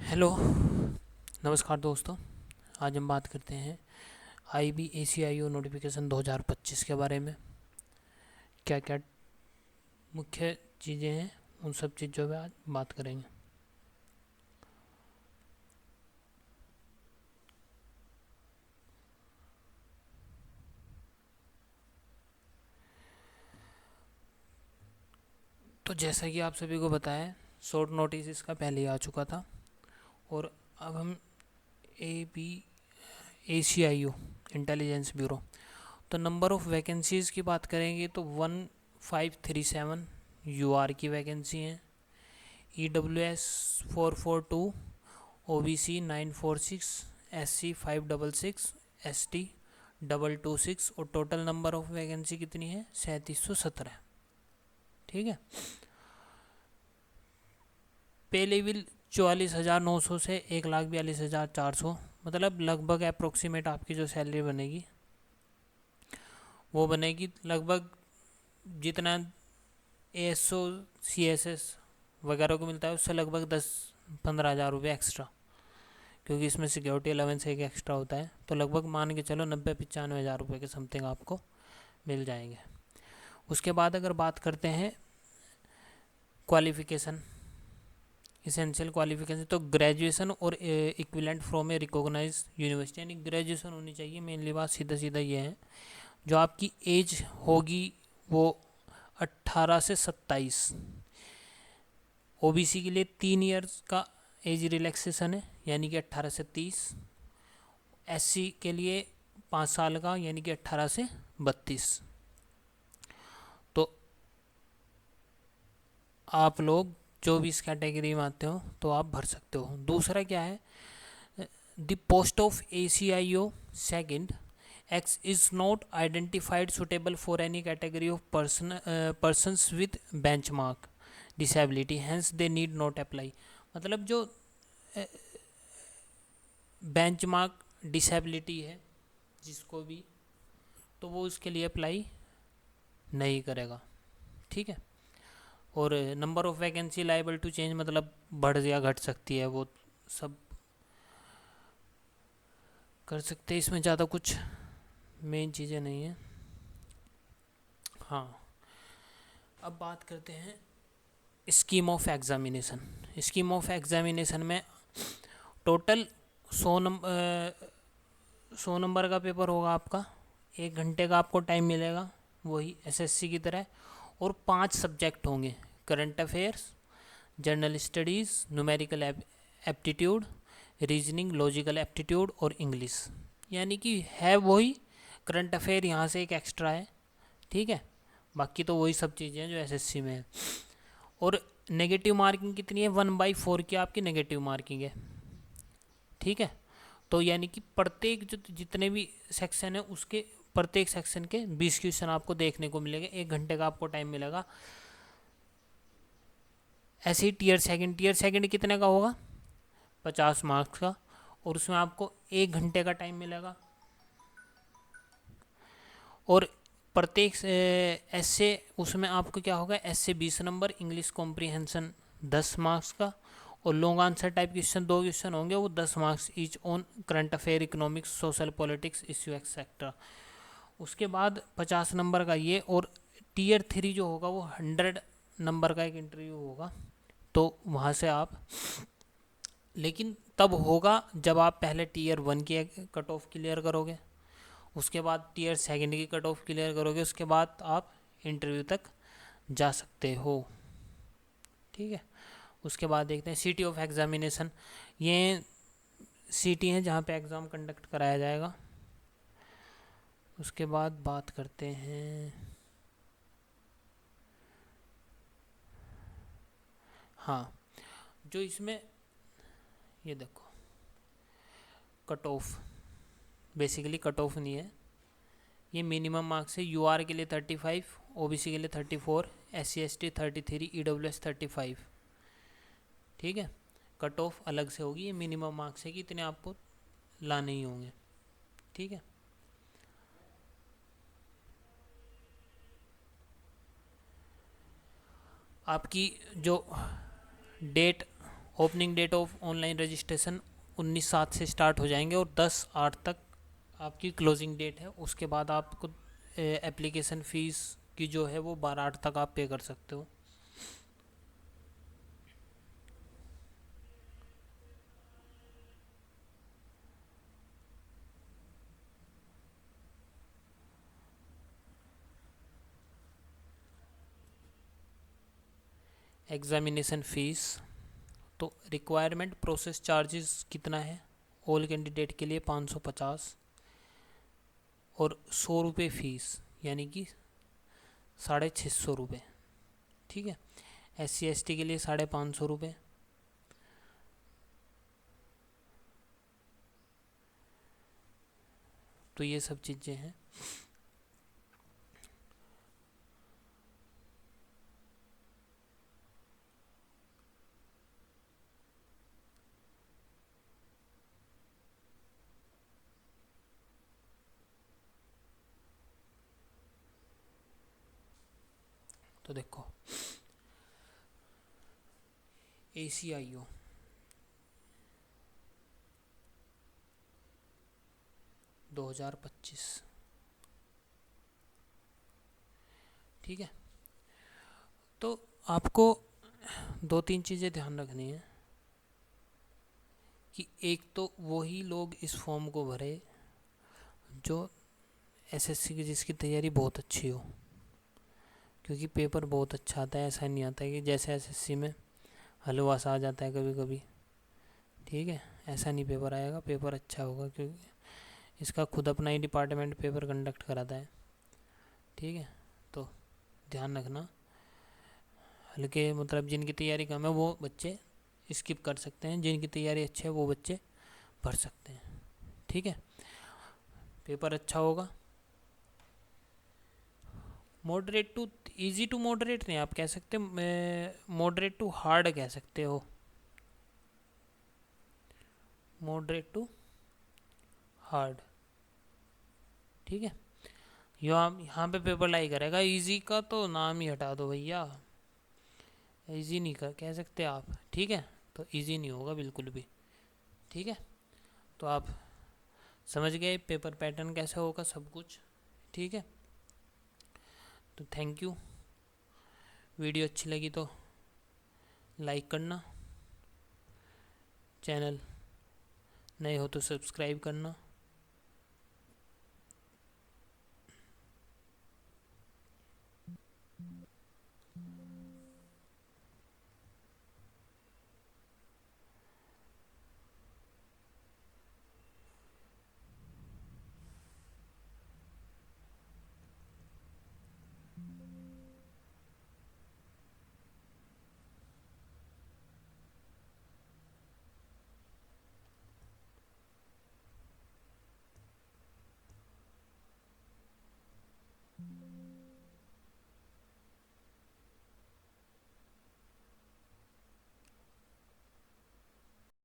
Hello, नमस्कार दोस्तों। आज हम बात करते हैं IBACIO नोटिफिकेशन 2025 के बारे में। क्या क्या मुख्य चीज़ें हैं, उन सब चीज़ों पे आज बात करेंगे। तो जैसा कि आप सभी को पता है, शॉर्ट नोटिस इसका पहले ही आ चुका था। और अब हम ABACIO इंटेलिजेंस ब्यूरो, तो नंबर ऑफ़ वैकेंसीज़ की बात करेंगे तो 1537 UR की वैकेंसी हैं। EWS 442, OBC 946, SC 566, ST 226 और टोटल नंबर ऑफ वैकेंसी कितनी है? 3717। ठीक है। पे लेवल 44,900 से 1,42,400, मतलब लगभग अप्रोक्सीमेट आपकी जो सैलरी बनेगी वो बनेगी लगभग जितना ASO CSS वगैरह को मिलता है उससे लगभग 10-15 हज़ार रुपये एक्स्ट्रा, क्योंकि इसमें सिक्योरिटी अलाउंस एक एक्स्ट्रा होता है। तो लगभग मान के चलो 90-95 हज़ार रुपये के समथिंग आपको मिल जाएंगे। उसके बाद अगर बात करते हैं क्वालिफ़िकेशन, इसेंशियल क्वालिफ़िकेशन, तो ग्रेजुएशन और equivalent from a recognise university, यानी ग्रेजुएशन होनी चाहिए। मेनली बात सीधा सीधा ये है, जो आपकी एज होगी वो 18 से 27। OBC के लिए 3 ईयर्स का एज रिलैक्सेशन है, यानी कि 18 से 30। SC के लिए 5 साल का, यानी कि 18 से 32। तो आप लोग जो भी इस कैटेगरी में आते हो तो आप भर सकते हो। दूसरा क्या है, the post of ACIO second X is not identified suitable for any category of persons with benchmark disability, hence they need not apply. मतलब जो बेंचमार्क डिसेबिलिटी है जिसको भी, तो वो उसके लिए अप्लाई नहीं करेगा। ठीक है। और number of vacancy liable to change, मतलब बढ़ या घट सकती है, वो सब कर सकते हैं। इसमें ज़्यादा कुछ मेन चीज़ें नहीं हैं। हाँ, अब बात करते हैं scheme of examination. Scheme of examination में टोटल 100 नंबर का पेपर होगा आपका। 1 घंटे का आपको टाइम मिलेगा, वही SSC की तरह। और 5 सब्जेक्ट होंगे: current affairs, general studies, numerical aptitude, reasoning, logical aptitude और इंग्लिश। यानी कि है वही, करंट अफेयर यहाँ से एक एक्स्ट्रा है। ठीक है, बाकी तो वही सब चीज़ें हैं जो SSC में है। और नेगेटिव मार्किंग कितनी है? 1/4 की आपकी नेगेटिव मार्किंग है। ठीक है। तो यानी कि प्रत्येक जो जितने भी सेक्शन है उसके प्रत्येक सेक्शन के 20 क्वेश्चन आपको देखने को मिलेंगे। 1 घंटे का आपको टाइम मिलेगा। ऐसे ही टीयर सेकंड कितने का होगा? 50 मार्क्स का, और उसमें आपको 1 घंटे का टाइम मिलेगा। और प्रत्येक ऐसे उसमें आपको क्या होगा, ऐसे 20 नंबर, इंग्लिश कॉम्प्रीहेंशन 10 मार्क्स का, और long answer type question 2 question होंगे, वो 10 marks each on current affair, economics, social politics, issue etcetera. उसके बाद 50 नंबर का ये। और टीयर 3 जो होगा वो 100 नंबर का एक इंटरव्यू होगा। तो वहाँ से आप, लेकिन तब होगा जब आप पहले टीयर 1 की कट ऑफ क्लियर करोगे, उसके बाद टीयर 2 की कट ऑफ क्लियर करोगे, उसके बाद आप इंटरव्यू तक जा सकते हो। ठीक है। उसके बाद देखते हैं सिटी ऑफ एग्जामिनेशन। ये सिटी है जहाँ पे एग्ज़ाम कंडक्ट कराया जाएगा। उसके बाद बात करते हैं, हाँ, जो इसमें ये देखो cut off, basically cut off नहीं है, ये मिनिमम मार्क्स है। UR के लिए 35, OBC के लिए 34, SC ST 33, EWS 35। ठीक है। कट ऑफ अलग से होगी, ये मिनिमम मार्क्स है कि इतने आपको लाने ही होंगे। ठीक है। आपकी जो date opening date of online registration 19/7 से स्टार्ट हो जाएंगे और 10/8 तक आपकी क्लोजिंग डेट है। उसके बाद आपको एप्लीकेशन फ़ीस की जो है वो 12/8 तक आप पे कर सकते हो। एग्जामिनेशन फ़ीस तो रिक्वायरमेंट प्रोसेस चार्जेस कितना है, ऑल कैंडिडेट के लिए 550 और 100 रुपये फ़ीस, यानी कि 650 रुपये। ठीक है। SC ST के लिए 550 रुपये। तो ये सब चीज़ें हैं। तो देखो ACIO 2025, ठीक है। तो आपको 2-3 चीज़ें ध्यान रखनी है कि एक तो वही लोग इस फॉर्म को भरे जो SSC की जिसकी तैयारी बहुत अच्छी हो, क्योंकि पेपर बहुत अच्छा आता है। ऐसा नहीं आता है कि जैसे SSC में हलवा सा आ जाता है कभी कभी, ठीक है। ऐसा नहीं पेपर आएगा, पेपर अच्छा होगा क्योंकि इसका खुद अपना ही डिपार्टमेंट पेपर कंडक्ट कराता है, ठीक है। तो ध्यान रखना, हल्के मतलब जिनकी तैयारी कम है वो बच्चे स्किप कर सकते हैं, जिनकी तैयारी अच्छी है वो बच्चे भर सकते हैं, ठीक है। पेपर अच्छा होगा। Moderate to easy to moderate नहीं आप कह सकते, मॉडरेट टू हार्ड कह सकते हो, मॉडरेट टू हार्ड, ठीक है। यहाँ पे पेपर लाई करेगा, इजी का तो नाम ही हटा दो भैया, इजी नहीं कर कह सकते आप, ठीक है। तो इजी नहीं होगा बिल्कुल भी, ठीक है। तो आप समझ गए पेपर पैटर्न कैसे होगा सब कुछ, ठीक है। तो थैंक यू। वीडियो अच्छी लगी तो लाइक करना, चैनल नए हो तो सब्सक्राइब करना।